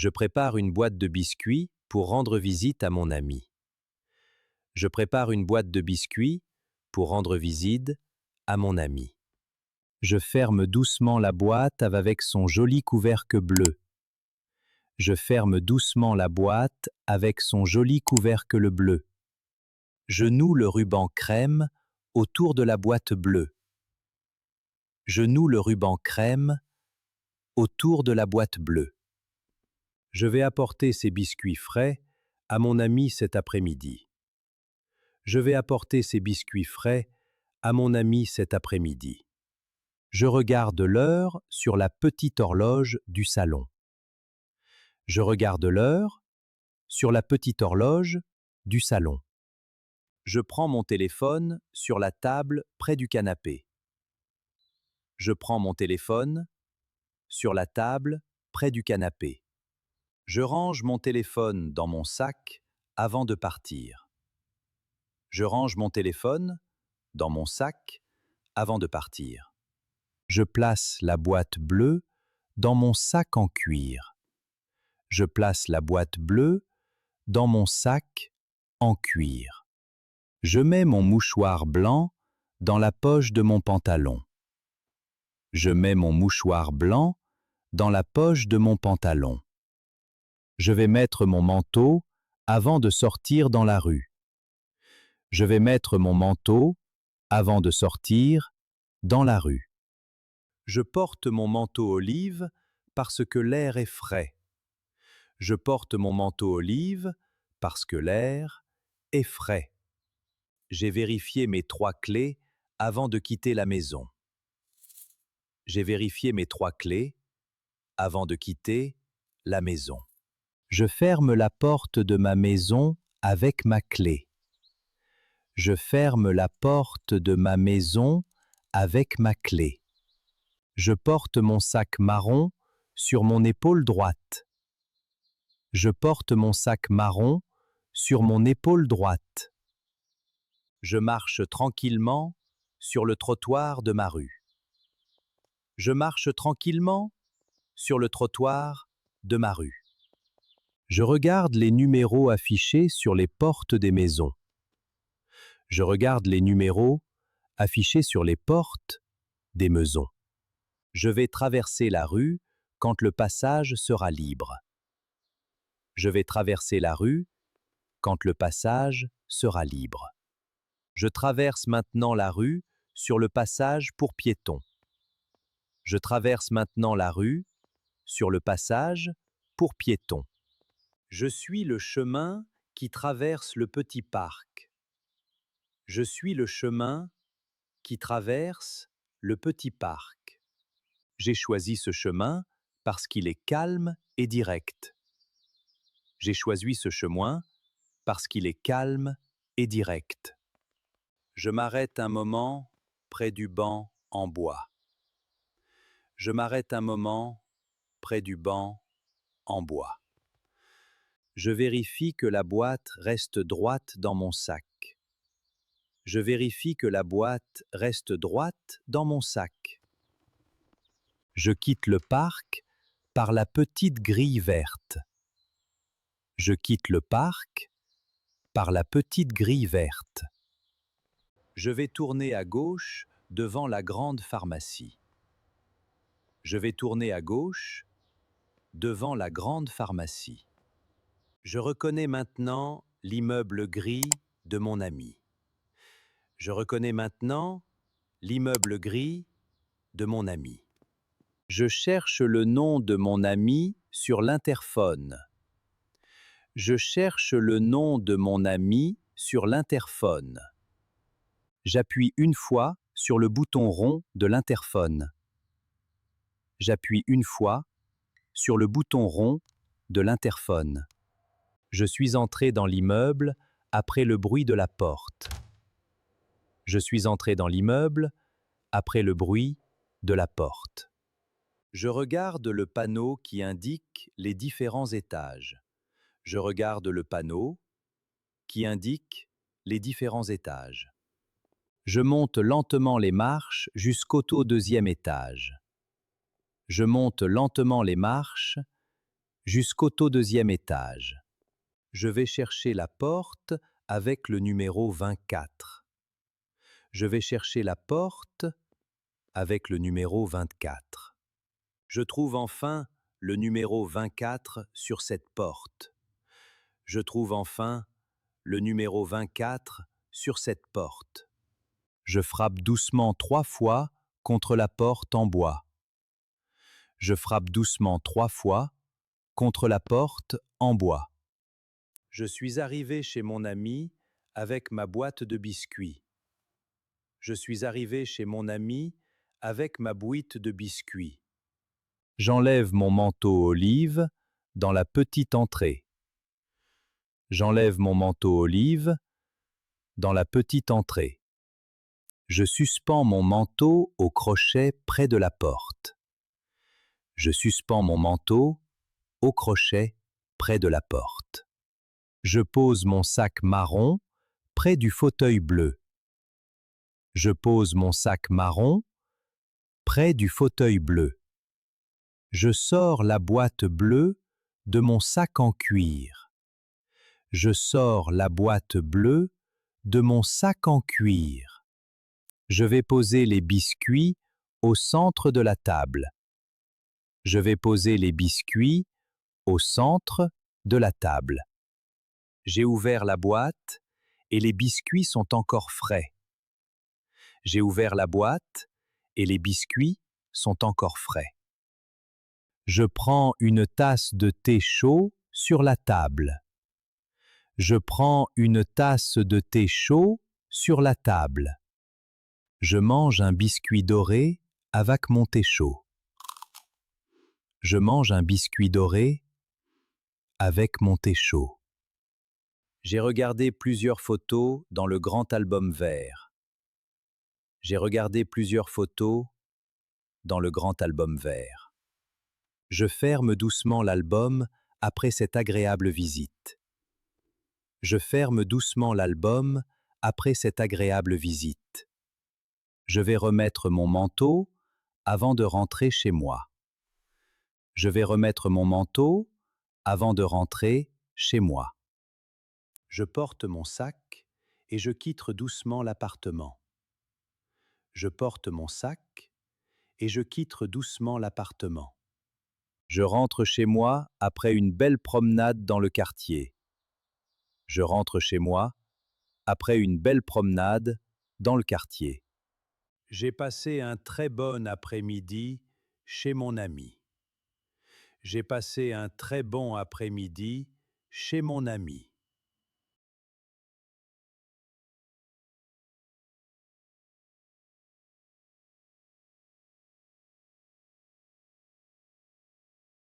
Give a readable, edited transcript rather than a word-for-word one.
Je prépare une boîte de biscuits pour rendre visite à mon ami. Je prépare une boîte de biscuits pour rendre visite à mon ami. Je ferme doucement la boîte avec son joli couvercle bleu. Je ferme doucement la boîte avec son joli couvercle bleu. Je noue le ruban crème autour de la boîte bleue. Je noue le ruban crème autour de la boîte bleue. Je vais apporter ces biscuits frais à mon ami cet après-midi. Je vais apporter ces biscuits frais à mon ami cet après-midi. Je regarde l'heure sur la petite horloge du salon. Je regarde l'heure sur la petite horloge du salon. Je prends mon téléphone sur la table près du canapé. Je prends mon téléphone sur la table près du canapé. Je range mon téléphone dans mon sac avant de partir. Je range mon téléphone dans mon sac avant de partir. Je place la boîte bleue dans mon sac en cuir. Je place la boîte bleue dans mon sac en cuir. Je mets mon mouchoir blanc dans la poche de mon pantalon. Je mets mon mouchoir blanc dans la poche de mon pantalon. Je vais mettre mon manteau avant de sortir dans la rue. Je vais mettre mon manteau avant de sortir dans la rue. Je porte mon manteau olive parce que l'air est frais. Je porte mon manteau olive parce que l'air est frais. J'ai vérifié mes 3 clés avant de quitter la maison. J'ai vérifié mes 3 clés avant de quitter la maison. Je ferme la porte de ma maison avec ma clé. Je ferme la porte de ma maison avec ma clé. Je porte mon sac marron sur mon épaule droite. Je porte mon sac marron sur mon épaule droite. Je marche tranquillement sur le trottoir de ma rue. Je marche tranquillement sur le trottoir de ma rue. Je regarde les numéros affichés sur les portes des maisons. Je regarde les numéros affichés sur les portes des maisons. Je vais traverser la rue quand le passage sera libre. Je vais traverser la rue quand le passage sera libre. Je traverse maintenant la rue sur le passage pour piétons. Je traverse maintenant la rue sur le passage pour piétons. Je suis le chemin qui traverse le petit parc. Je suis le chemin qui traverse le petit parc. J'ai choisi ce chemin parce qu'il est calme et direct. J'ai choisi ce chemin parce qu'il est calme et direct. Je m'arrête un moment près du banc en bois. Je m'arrête un moment près du banc en bois. Je vérifie que la boîte reste droite dans mon sac. Je vérifie que la boîte reste droite dans mon sac. Je quitte le parc par la petite grille verte. Je quitte le parc par la petite grille verte. Je vais tourner à gauche devant la grande pharmacie. Je vais tourner à gauche devant la grande pharmacie. Je reconnais maintenant l'immeuble gris de mon ami. Je reconnais maintenant l'immeuble gris de mon ami. Je cherche le nom de mon ami sur l'interphone. Je cherche le nom de mon ami sur l'interphone. J'appuie une fois sur le bouton rond de l'interphone. J'appuie une fois sur le bouton rond de l'interphone. Je suis entré dans l'immeuble après le bruit de la porte. Je suis entré dans l'immeuble après le bruit de la porte. Je regarde le panneau qui indique les différents étages. Je regarde le panneau qui indique les différents étages. Je monte lentement les marches jusqu'au 2e étage. Je monte lentement les marches jusqu'au tout deuxième étage. Je vais chercher la porte avec le numéro 24. Je vais chercher la porte avec le numéro 24. Je trouve enfin le numéro 24 sur cette porte. Je trouve enfin le numéro 24 sur cette porte. Je frappe doucement 3 fois contre la porte en bois. Je frappe doucement 3 fois contre la porte en bois. Je suis arrivé chez mon ami avec ma boîte de biscuits. Je suis arrivé chez mon ami avec ma boîte de biscuits. J'enlève mon manteau olive dans la petite entrée. J'enlève mon manteau olive dans la petite entrée. Je suspends mon manteau au crochet près de la porte. Je suspends mon manteau au crochet près de la porte. Je pose mon sac marron près du fauteuil bleu. Je pose mon sac marron près du fauteuil bleu. Je sors la boîte bleue de mon sac en cuir. Je sors la boîte bleue de mon sac en cuir. Je vais poser les biscuits au centre de la table. Je vais poser les biscuits au centre de la table. J'ai ouvert la boîte et les biscuits sont encore frais. J'ai ouvert la boîte et les biscuits sont encore frais. Je prends une tasse de thé chaud sur la table. Je prends une tasse de thé chaud sur la table. Je mange un biscuit doré avec mon thé chaud. Je mange un biscuit doré avec mon thé chaud. J'ai regardé plusieurs photos dans le grand album vert. J'ai regardé plusieurs photos dans le grand album vert. Je ferme doucement l'album après cette agréable visite. Je ferme doucement l'album après cette agréable visite. Je vais remettre mon manteau avant de rentrer chez moi. Je vais remettre mon manteau avant de rentrer chez moi. Je porte mon sac et je quitte doucement l'appartement. Je porte mon sac et je quitte doucement l'appartement. Je rentre chez moi après une belle promenade dans le quartier. Je rentre chez moi après une belle promenade dans le quartier. J'ai passé un très bon après-midi chez mon ami. J'ai passé un très bon après-midi chez mon ami.